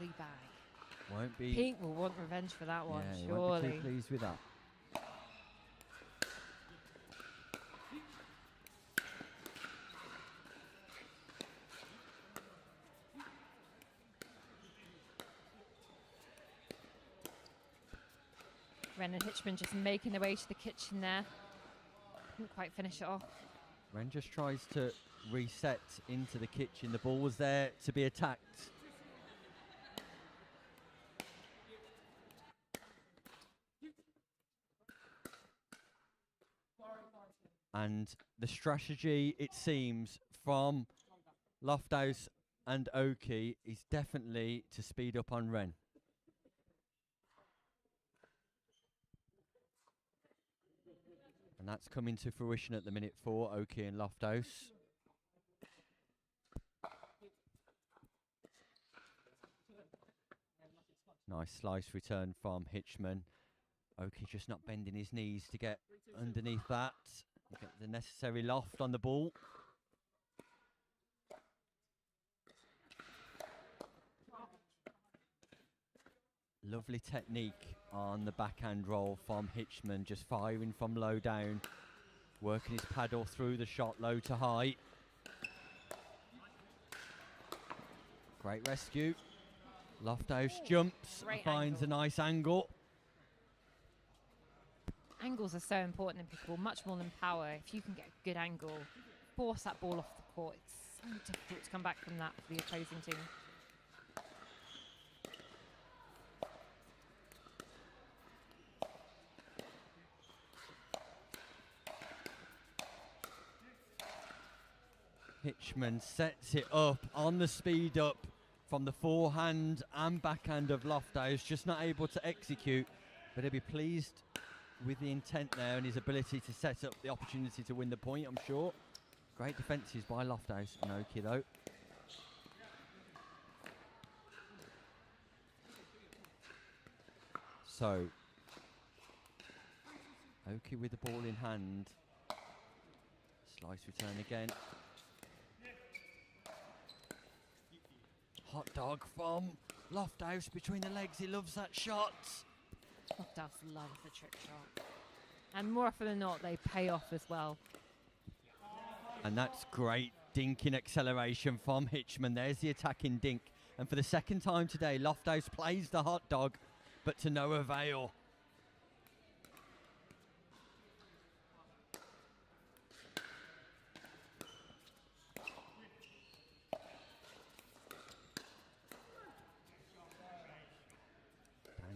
body bag. Won't be. Pink will want revenge for that one, Yeah, surely. won't be too pleased with that. Wren and Hitchman just making their way to the kitchen there. Couldn't quite finish it off. Wren just tries to reset into the kitchen. The ball was there to be attacked. And the strategy, it seems, from Lofthouse and Oke is definitely to speed up on Wren. And that's coming to fruition at the minute for Oke and Lofthouse. Nice slice return from Hitchman. Oke just not bending his knees to get underneath that. Get the necessary loft on the ball. Lovely technique on the backhand roll from Hitchman, just firing from low down, working his paddle through the shot low to high. Great rescue. Lofthouse jumps and finds a nice angle. Angles are so important in pickleball, much more than power. If you can get a good angle, force that ball off the court, it's so difficult to come back from that for the opposing team. Hitchman sets it up on the speed up from the forehand and backhand of Lofthouse, just not able to execute, but he'll be pleased with the intent there and his ability to set up the opportunity to win the point, I'm sure. Great defences by Lofthouse and Oke though. So, Oke with the ball in hand. Slice return again. Hot dog from Lofthouse between the legs. He loves that shot. Lofthouse loves the trick shot. And more often than not, they pay off as well. And that's great dinking acceleration from Hitchman. There's the attacking dink. And for the second time today, Lofthouse plays the hot dog, but to no avail.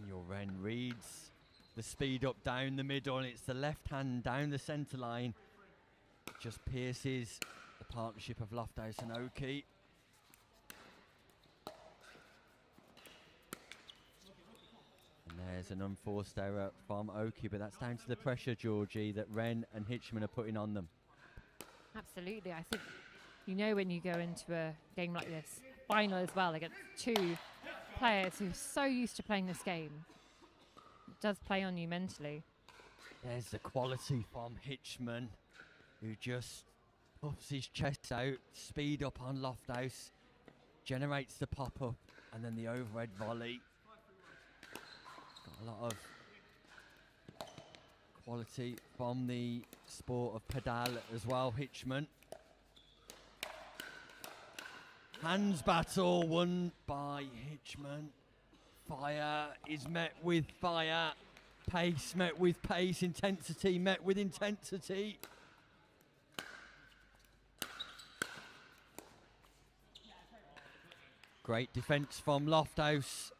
Daniel Wren reads the speed up down the middle, and it's the left hand down the centre line. Just pierces the partnership of Lofthouse and Oke. And there's an unforced error from Oke, but that's down to the pressure, Georgie, that Wren and Hitchman are putting on them. Absolutely. I think you know when you go into a game like this, final as well, against two players who are so used to playing this game, it does play on you mentally. There's the quality from Hitchman, who just puffs his chest out, speed up on Lofthouse, generates the pop-up, and then the overhead volley. Got a lot of quality from the sport of pedal as well, Hitchman. Hands battle won by Hitchman. Fire is met with fire. Pace met with pace. Intensity met with intensity. Great defence from Lofthouse.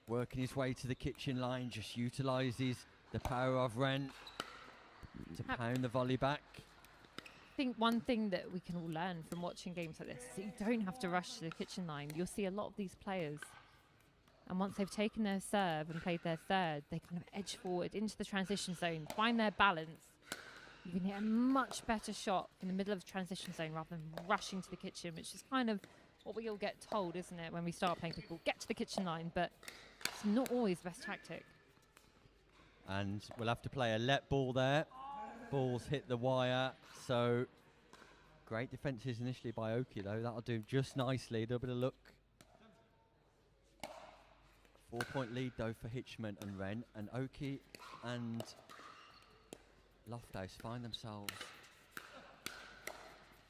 Working his way to the kitchen line. Just utilises the power of Wren to pound the volley back. I think one thing that we can all learn from watching games like this is that you don't have to rush to the kitchen line. You'll see a lot of these players, and once they've taken their serve and played their third, they kind of edge forward into the transition zone, find their balance. You can hit a much better shot in the middle of the transition zone rather than rushing to the kitchen, which is kind of what we all get told, isn't it, when we start playing pickleball? Get to the kitchen line, but it's not always the best tactic. And we'll have to play a let ball there. Balls hit the wire, so great defences initially by Oke though. That'll do just nicely, a little bit of luck. 4-point lead though for Hitchman and Wren, and Oke and Lofthouse find themselves.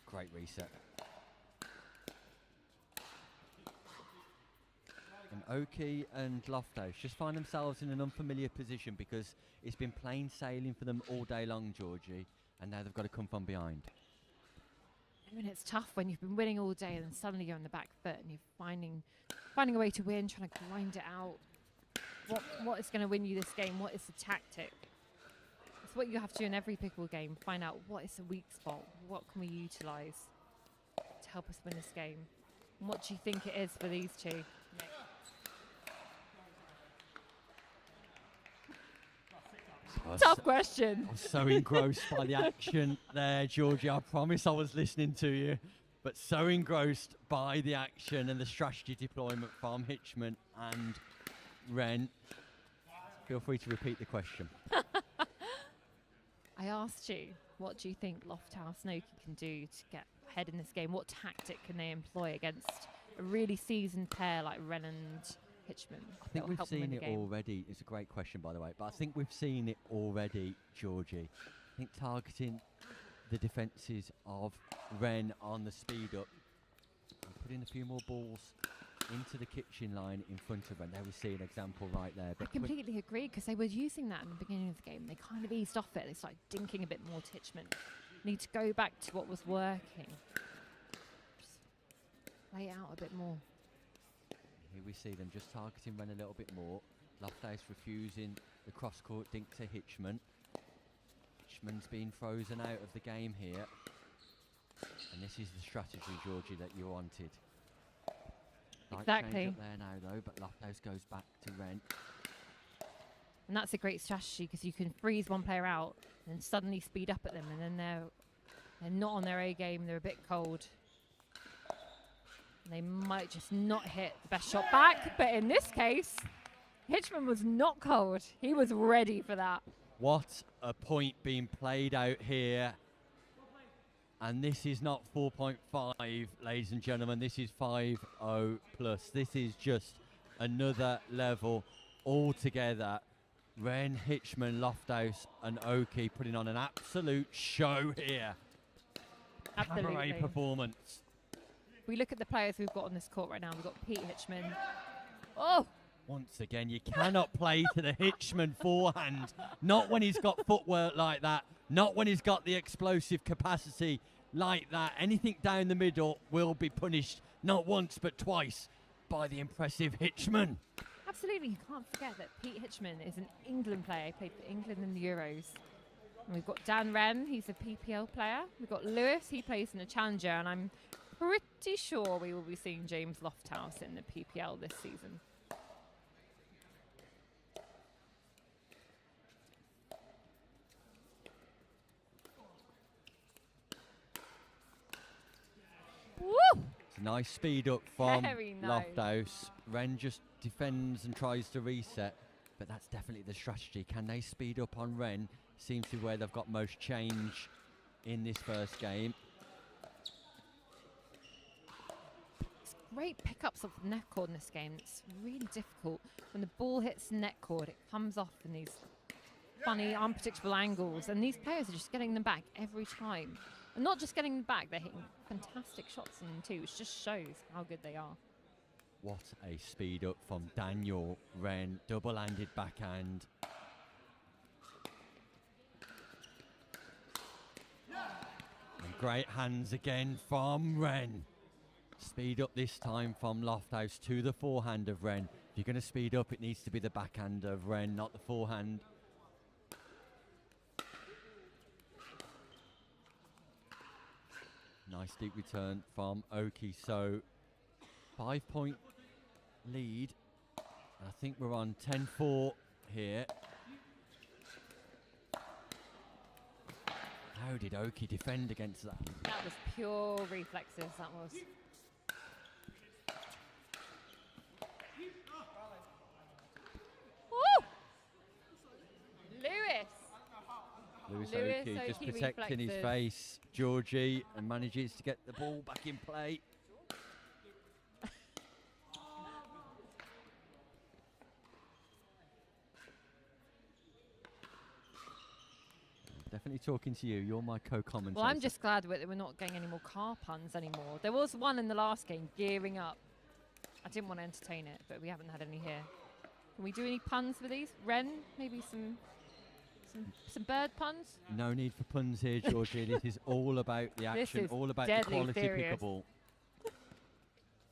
Great reset. And Oke and Lofthouse just find themselves in an unfamiliar position because it's been plain sailing for them all day long, Georgie, and now they've got to come from behind. I mean, it's tough when you've been winning all day and then suddenly you're on the back foot and you're finding a way to win, trying to grind it out. What is going to win you this game? What is the tactic? It's what you have to do in every pickleball game. Find out what is the weak spot. What can we utilise to help us win this game? And what do you think it is for these two? Tough question. I'm so engrossed by the action there, Georgie. I promise I was listening to you, but so engrossed by the action and the strategy deployment from Hitchman and Wren. Feel free to repeat the question. I asked you, what do you think Lofthouse and Oke can do to get ahead in this game? What tactic can they employ against a really seasoned pair like Wren and Hitchman? I think we've seen it already. It's a great question, by the way, but I think we've seen it already, Georgie. I think targeting the defences of Wren on the speed up and putting a few more balls into the kitchen line in front of Wren. There we see an example right there. But I completely agree, because they were using that in the beginning of the game. They kind of eased off it. They started dinking a bit more to Hitchman. Need to go back to what was working. Just lay it out a bit more. Here we see them just targeting Wren a little bit more. Lofthouse refusing the cross-court dink to Hitchman. Hitchman's been frozen out of the game here. And this is the strategy, Georgie, that you wanted. Exactly. Change up there now, though, but Lofthouse goes back to Wren. And that's a great strategy, because you can freeze one player out and then suddenly speed up at them, and then they're not on their A game. They're a bit cold. They might just not hit the best shot back, but in this case, Hitchman was not cold. He was ready for that. What a point being played out here. And this is not 4.5, ladies and gentlemen. This is 5.0 plus. This is just another level altogether. Wren, Hitchman, Lofthouse and Oke putting on an absolute show here. Absolutely. Cabaret performance. We look at the players we've got on this court right now. We've got Pete Hitchman. Oh! Once again, you cannot play to the Hitchman forehand. Not when he's got footwork like that. Not when he's got the explosive capacity like that. Anything down the middle will be punished, not once but twice, by the impressive Hitchman. Absolutely. You can't forget that Pete Hitchman is an England player. He played for England in the Euros. And we've got Dan Wren, he's a PPL player. We've got Lewis, he plays in a Challenger. And I'm pretty sure we will be seeing James Lofthouse in the PPL this season. Woo! It's a nice speed up from Very nice. Lofthouse. Wren just defends and tries to reset, but that's definitely the strategy. Can they speed up on Wren? Seems to be where they've got most change in this first game. It's great pickups off the net cord in this game. It's really difficult. When the ball hits the net cord, it comes off in these funny, unpredictable angles, and these players are just getting them back every time. And not just getting them back, they're hitting fantastic shots in them too, which just shows how good they are. What a speed up from Daniel Wren. Double-handed backhand. And great hands again from Wren. Speed up this time from Lofthouse to the forehand of Wren. If you're going to speed up, it needs to be the backhand of Wren, not the forehand. Nice deep return from Oke. So 5-point lead. I think we're on 10-4 here. How did Oke defend against that? That was pure reflexes, that was. Woo! Lewis Lewis Oke just Oke protecting his reflexes. face, Georgie, and manages to get the ball back in play. definitely talking to you. You're my co-commentator. Well, I'm just glad that we're not getting any more car puns anymore. There was one in the last game, gearing up. I didn't want to entertain it, but we haven't had any here. Can we do any puns for these? Wren, maybe some bird puns? No need for puns here, Georgie. This is all about the action, all about the quality pickleball.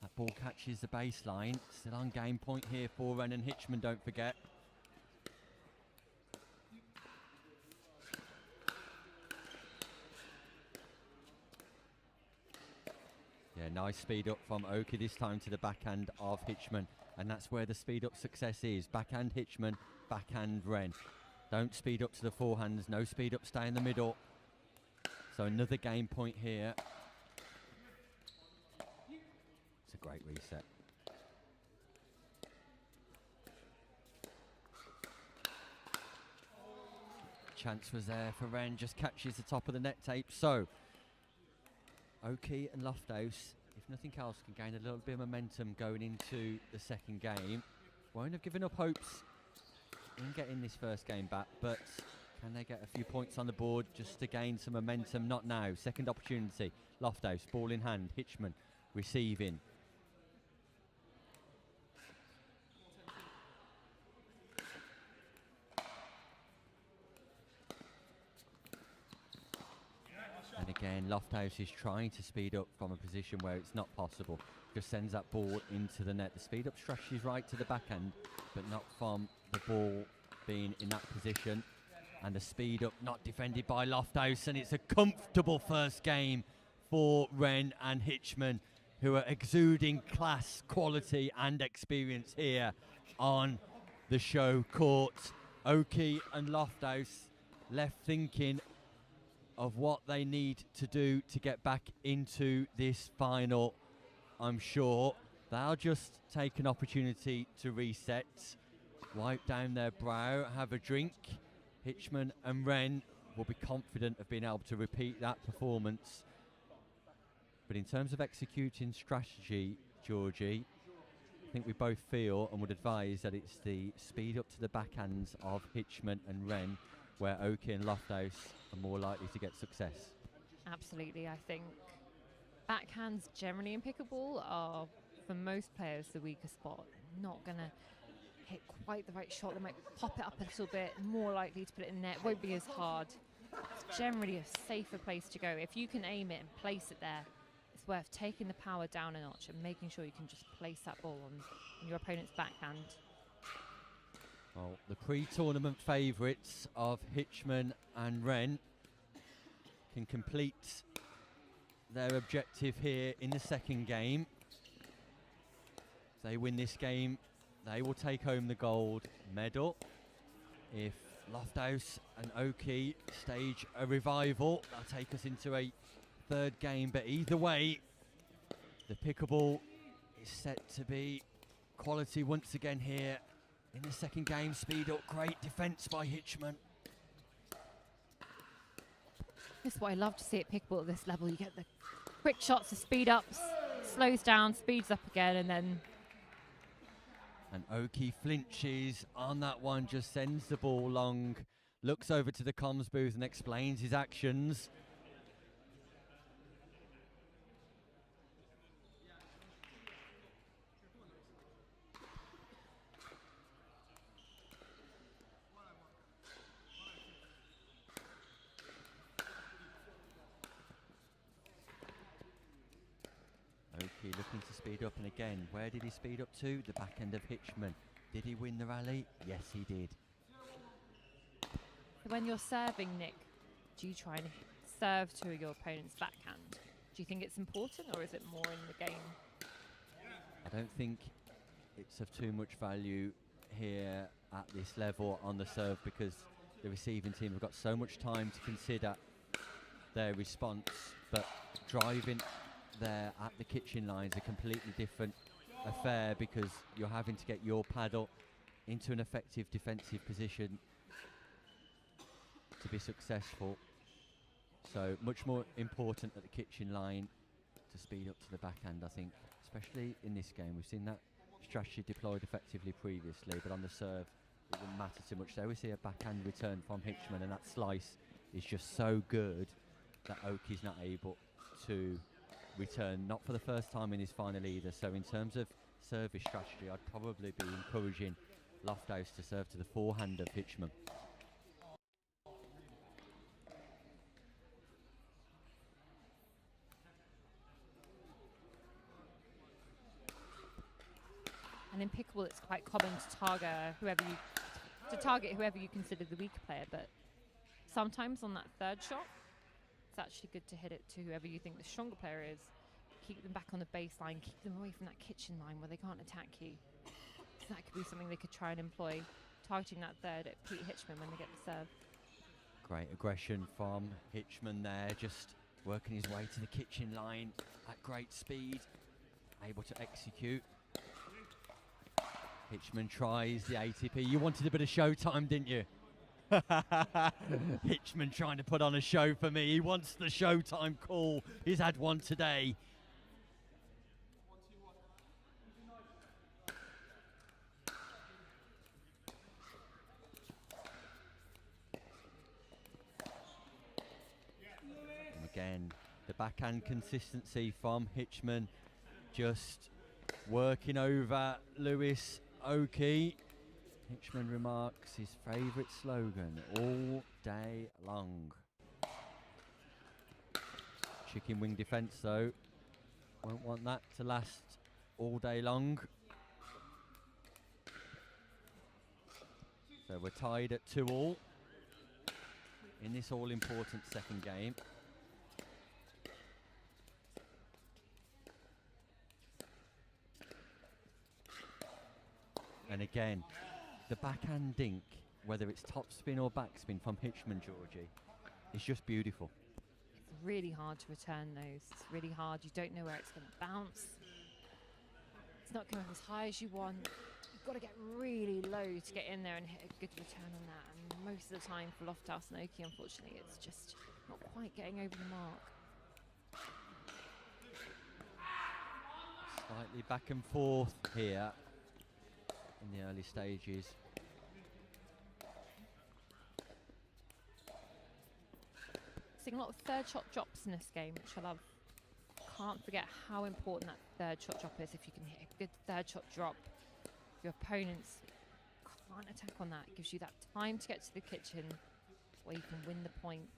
That ball catches the baseline. Still on game point here for Wren and Hitchman, don't forget. Yeah, nice speed up from Oke this time to the backhand of Hitchman. And that's where the speed up success is. Backhand Hitchman, backhand Wren. Don't speed up to the forehands. No speed up, stay in the middle. So another game point here. It's a great reset. Chance was there for Wren, just catches the top of the net tape. So Oke and Lofthouse, if nothing else, can gain a little bit of momentum going into the second game. Won't have given up hopes in getting this first game back, but can they get a few points on the board just to gain some momentum? Not now. Second opportunity. Lofthouse, ball in hand. Hitchman receiving. And again, Lofthouse is trying to speed up from a position where it's not possible. Just sends that ball into the net. The speed up strategy is right to the backhand, but not from the ball being in that position. And the speed up not defended by Lofthouse, and it's a comfortable first game for Wren and Hitchman, who are exuding class, quality and experience here on the show court. Oke and Lofthouse left thinking of what they need to do to get back into this final. I'm sure they'll just take an opportunity to reset, wipe down their brow, have a drink. Hitchman and Wren will be confident of being able to repeat that performance. But in terms of executing strategy, Georgie, I think we both feel and would advise that it's the speed up to the backhands of Hitchman and Wren where Oke and Lofthouse are more likely to get success. Absolutely, I think backhands generally in pickleball are, for most players, the weaker spot. They're not going to hit quite the right shot. They might pop it up a little bit, more likely to put it in the net, won't be as hard. It's generally a safer place to go. If you can aim it and place it there, it's worth taking the power down a notch and making sure you can just place that ball on your opponent's backhand. Well, the pre-tournament favourites of Hitchman and Wren can complete their objective here in the second game. If they win this game, they will take home the gold medal. If Lofthouse and Oke stage a revival, that'll take us into a third game. But either way, the pickleball is set to be quality once again here in the second game. Speed up, great defence by Hitchman. This is what I love to see at pickleball at this level. You get the quick shots, the speed ups, slows down, speeds up again, and then... And Oke flinches on that one, just sends the ball long, looks over to the comms booth and explains his actions. Oke looking to speed up, and again, where did he speed up to? The back end of Hitchman. Did he win the rally? Yes, he did. When you're serving, Nick, do you try and serve to your opponent's backhand? Do you think it's important, or is it more in the game? I don't think it's of too much value here at this level on the serve, because the receiving team have got so much time to consider their response, but driving there at the kitchen line is a completely different affair, because you're having to get your paddle into an effective defensive position to be successful. So much more important at the kitchen line to speed up to the backhand, I think, especially in this game. We've seen that strategy deployed effectively previously, but on the serve it wouldn't matter too much. There we see a backhand return from Hitchman, and that slice is just so good that Oke's not able to return, not for the first time in his final either. So in terms of service strategy, I'd probably be encouraging Lofthouse to serve to the forehand of Hitchman. And in pickleball, it's quite common to target whoever you consider the weaker player, but sometimes on that third shot, it's actually good to hit it to whoever you think the stronger player is. Keep them back on the baseline, keep them away from that kitchen line where they can't attack you. So that could be something they could try and employ, targeting that third at Pete Hitchman when they get the serve. Great aggression from Hitchman there, just working his way to the kitchen line at great speed, able to execute. Hitchman tries the ATP. You wanted a bit of showtime, didn't you? Hitchman trying to put on a show for me. He wants the showtime call. He's had one today. And again, the backhand consistency from Hitchman, just working over Lewis Oke. Hitchman remarks his favourite slogan, all day long. Chicken wing defence though, won't want that to last all day long. So we're tied at 2-all in this all-important second game. And again, the backhand dink, whether it's topspin or backspin from Hitchman, Georgie, is just beautiful. It's really hard to return those. It's really hard. You don't know where it's going to bounce. It's not going as high as you want. You've got to get really low to get in there and hit a good return on that. And most of the time for Lofthouse and Oke, unfortunately, it's just not quite getting over the mark. Slightly back and forth here in the early stages. Seeing a lot of third shot drops in this game, which I love. Can't forget how important that third shot drop is. If you can hit a good third shot drop, your opponents can't attack on that. It gives you that time to get to the kitchen where you can win the point.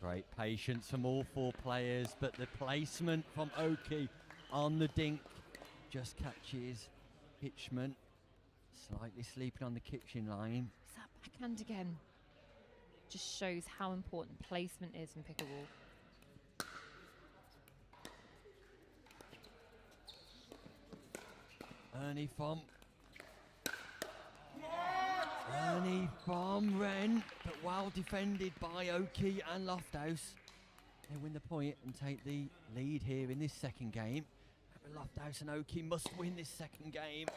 Great patience from all four players, but the placement from Oke on the dink just catches Hitchman slightly sleeping on the kitchen line. It's that backhand again. Just shows how important placement is in pickleball. Ernie from Wren, but well defended by Oke and Lofthouse. They win the point and take the lead here in this second game. Lofthouse and Oke must win this second game.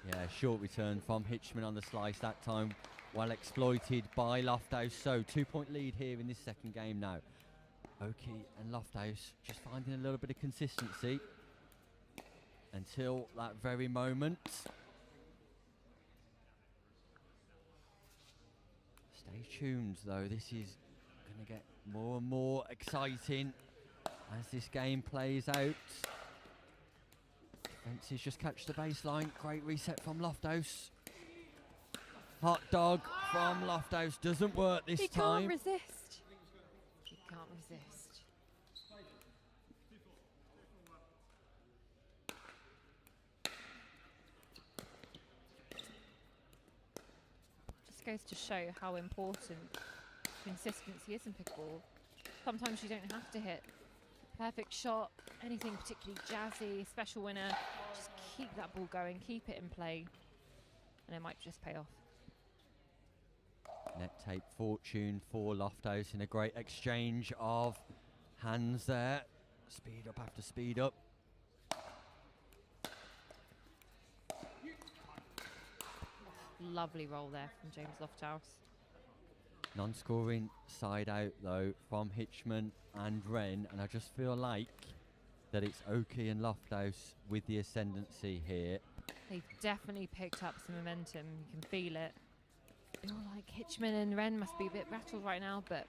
Yeah, short return from Hitchman on the slice that time. Well exploited by Lofthouse. So 2-point lead here in this second game now. Oke and Lofthouse just finding a little bit of consistency until that very moment. Stay tuned though, this is going to get more and more exciting as this game plays out. Fences just catch the baseline. Great reset from Lofthouse. Hot dog from Lofthouse doesn't work this time. He can't resist. He can't resist. Just goes to show how important consistency is in pickleball. Sometimes you don't have to hit perfect shot, anything particularly jazzy, special winner. Just keep that ball going, keep it in play, and it might just pay off. Net tape fortune for Lofthouse in a great exchange of hands there. Speed up after speed up. Lovely roll there from James Lofthouse. Non-scoring side out though from Hitchman and Wren, and I just feel like that it's Oke and Lofthouse with the ascendancy here. They've definitely picked up some momentum. You can feel it. Feel like Hitchman and Wren must be a bit rattled right now, but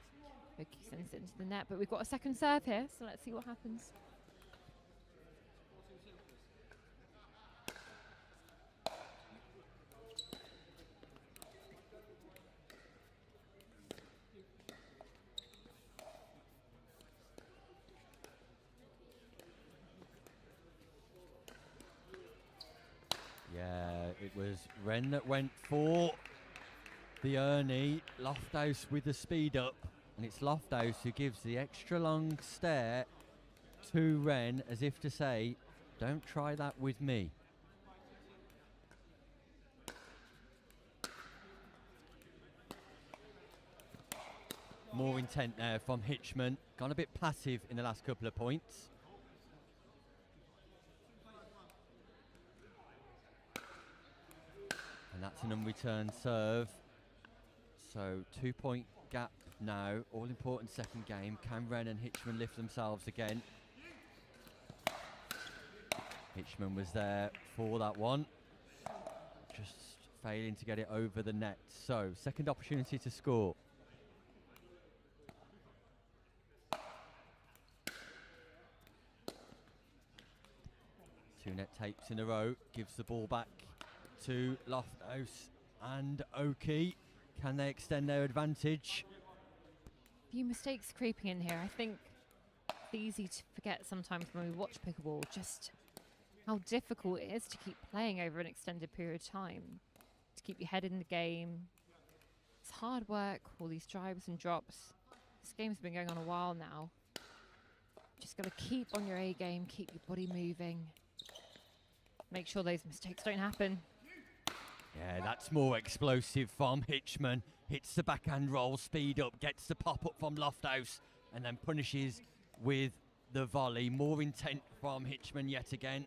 Oke sends it into the net. But we've got a second serve here, so let's see what happens. Yeah, it was Wren that went for the Ernie. Lofthouse with the speed up. And it's Lofthouse who gives the extra long stare to Wren as if to say, don't try that with me. More intent there from Hitchman. Gone a bit passive in the last couple of points. And that's an unreturned serve. So 2-point gap now. All important second game. Can Wren and Hitchman lift themselves again? Hitchman was there for that one. Just failing to get it over the net. So second opportunity to score. Two net tapes in a row. Gives the ball back to Lofthouse and Oke. Can they extend their advantage? Few mistakes creeping in here. I think it's easy to forget sometimes when we watch pickleball just how difficult it is to keep playing over an extended period of time, to keep your head in the game. It's hard work, all these drives and drops. This game's been going on a while now. Just got to keep on your A game, keep your body moving. Make sure those mistakes don't happen. Yeah, that's more explosive from Hitchman. Hits the backhand roll, speed up, gets the pop up from Lofthouse, and then punishes with the volley. More intent from Hitchman yet again.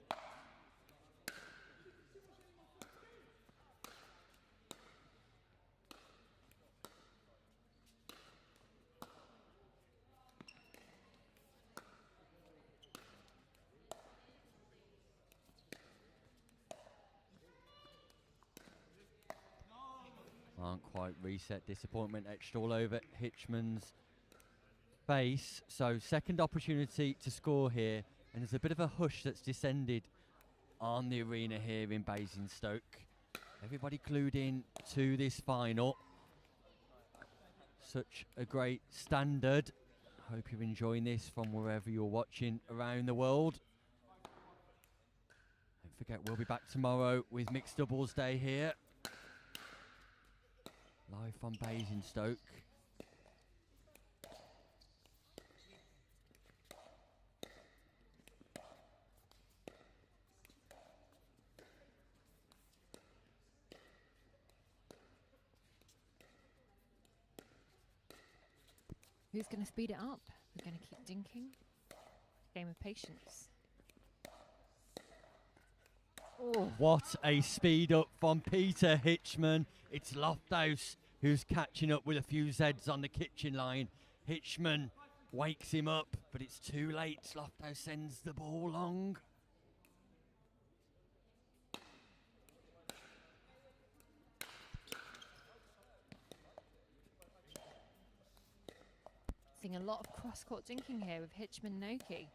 Can't quite reset. Disappointment etched all over Hitchman's face. So second opportunity to score here. And there's a bit of a hush that's descended on the arena here in Basingstoke. Everybody glued in to this final. Such a great standard. Hope you're enjoying this from wherever you're watching around the world. Don't forget, we'll be back tomorrow with Mixed Doubles Day here. Live from Basingstoke. Who's going to speed it up? We're going to keep dinking. Game of patience. Oh, what a speed up from Peter Hitchman. It's Lofthouse who's catching up with a few Zs on the kitchen line. Hitchman wakes him up, but it's too late. Lofthouse sends the ball long. Seeing a lot of cross-court dinking here with Hitchman and Oke.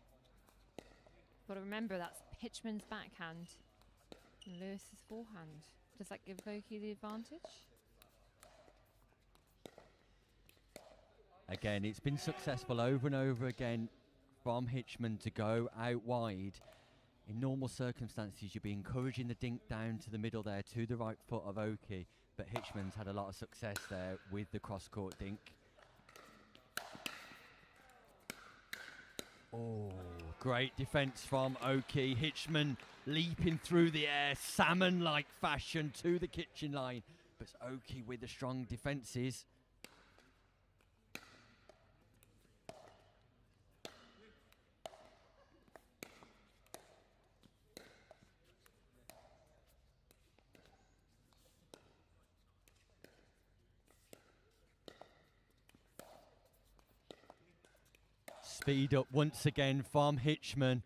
Got to remember that's Hitchman's backhand and Lewis's forehand. Does that give Oke the advantage? Again, it's been successful over and over again from Hitchman to go out wide. In normal circumstances, you'd be encouraging the dink down to the middle there to the right foot of Oke, but Hitchman's had a lot of success there with the cross-court dink. Oh, great defence from Oke. Hitchman leaping through the air, salmon-like fashion to the kitchen line. But it's Oke with the strong defences. Speed up once again from Hitchman.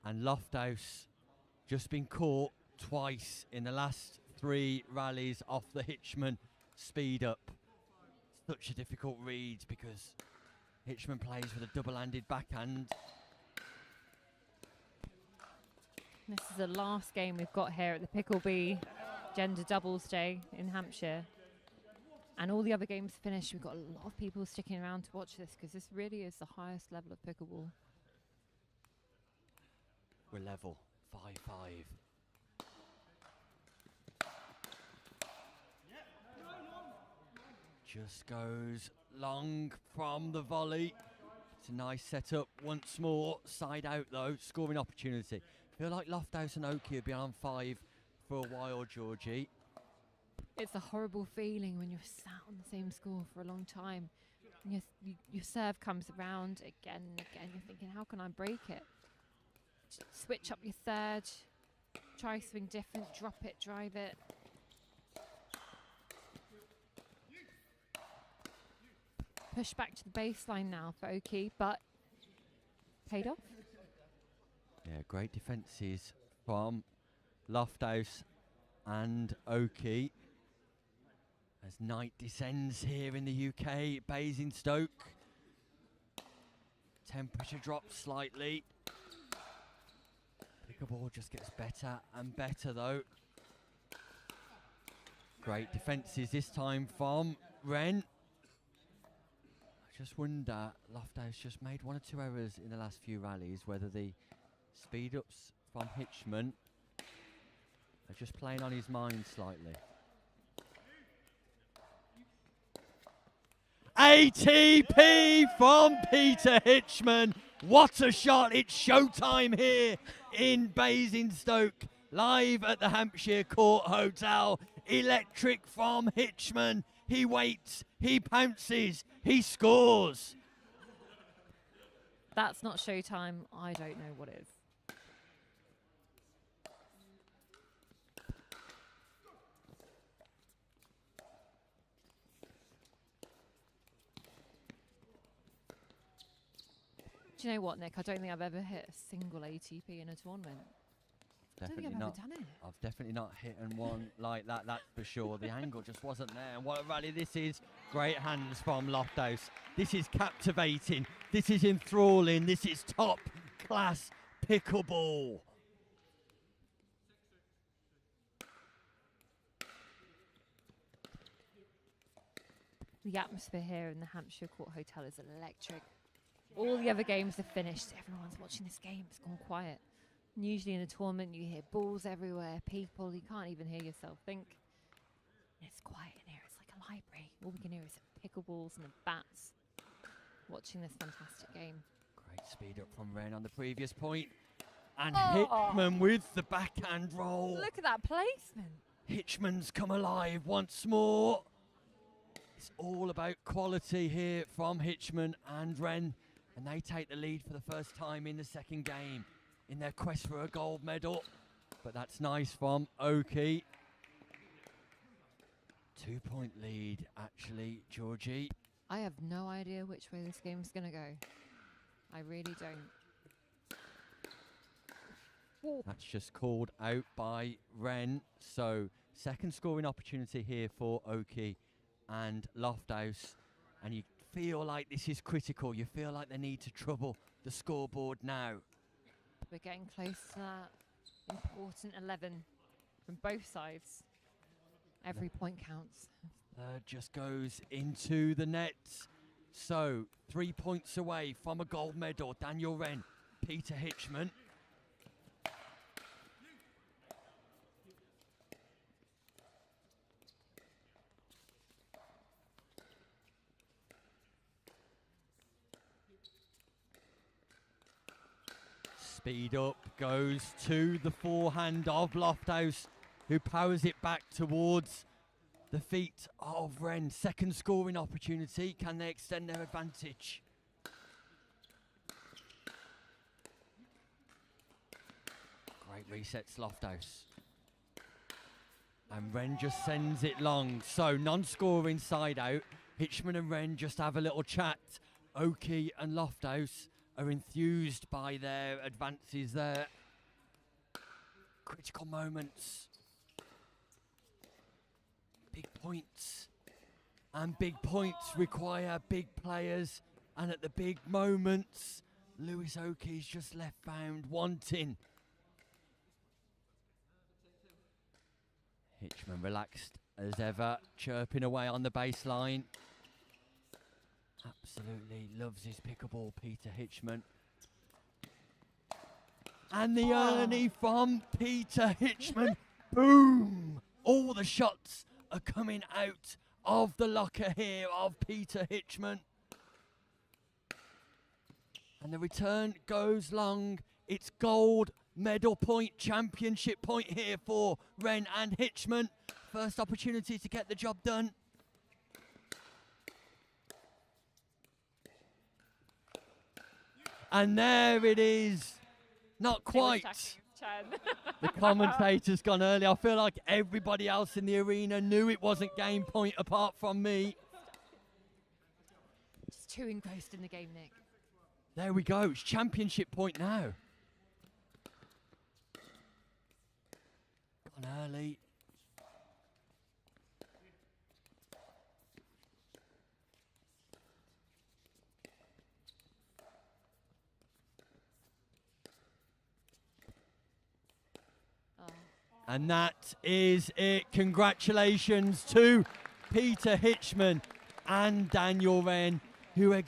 And Lofthouse just been caught twice in the last 3 rallies off the Hitchman speed up. Such a difficult read because Hitchman plays with a double-handed backhand. This is the last game we've got here at the Pickleball Gender Doubles Day in Hampshire. And all the other games finished. We've got a lot of people sticking around to watch this because this really is the highest level of pickleball. We're level, 5-5. Just goes long from the volley. It's a nice setup once more. Side out though, scoring opportunity. Feel like Lofthouse and Oke have been on 5 for a while, Georgie. It's a horrible feeling when you're sat on the same score for a long time. And your serve comes around again and again. You're thinking, how can I break it? Switch up your third. Try something different. Drop it, drive it. Push back to the baseline now for Oke, but paid off. Yeah, great defences from Lofthouse and Oke. As night descends here in the UK, Basingstoke. Temperature drops slightly. Pickleball just gets better and better though. Great defences this time from Wren. I just wonder, Lofthouse just made 1 or 2 errors in the last few rallies, whether the speed ups from Hitchman are just playing on his mind slightly. ATP from Peter Hitchman. What a shot. It's showtime here in Basingstoke, live at the Hampshire Court Hotel. Electric from Hitchman. He waits, he pounces, he scores. That's not showtime. I don't know what is. Do you know what, Nick? I don't think I've ever hit a single ATP in a tournament. I don't think I've ever done it. I've definitely not hit one like that, that's for sure. The angle just wasn't there. And what a rally this is. Great hands from Lofthouse. This is captivating. This is enthralling. This is top class pickleball. The atmosphere here in the Hampshire Court Hotel is electric. All the other games are finished. Everyone's watching this game. It's gone quiet. And usually in a tournament, you hear balls everywhere, people. You can't even hear yourself think. And it's quiet in here. It's like a library. All we can hear is the pickleballs and the bats watching this fantastic game. Great speed up from Wren on the previous point. And Hitchman with the backhand roll. Look at that placement. Hitchman's come alive once more. It's all about quality here from Hitchman and Wren. And they take the lead for the first time in the second game in their quest for a gold medal. But that's nice from Oke. 2-point lead, actually, Georgie. I have no idea which way this game's going to go. I really don't. Whoa. That's just called out by Wren. So second scoring opportunity here for Oke and Lofthouse. And you feel like this is critical. You feel like they need to trouble the scoreboard now. We're getting close to that important 11 from both sides. Every point counts. Third just goes into the net. So 3 points away from a gold medal. Daniel Wren, Peter Hitchman. Speed up goes to the forehand of Lofthouse, who powers it back towards the feet of Wren. Second scoring opportunity. Can they extend their advantage? Great resets, Lofthouse. And Wren just sends it long. So non-scoring side out. Hitchman and Wren just have a little chat. Oke and Lofthouse are enthused by their advances there. Critical moments. Big points. And big points require big players. And at the big moments, Lewis Oke's just left found wanting. Hitchman relaxed as ever, chirping away on the baseline. Absolutely loves his pickleball, Peter Hitchman. And the early from Peter Hitchman. Boom! All the shots are coming out of the locker here of Peter Hitchman. And the return goes long. It's gold medal point, championship point here for Wren and Hitchman. First opportunity to get the job done. And there it is. Not quite. The commentator's gone early. I feel like everybody else in the arena knew it wasn't game point apart from me. Just too engrossed in the game, Nick. There we go. It's championship point now. Gone early. And that is it. Congratulations to Peter Hitchman and Daniel Wren, who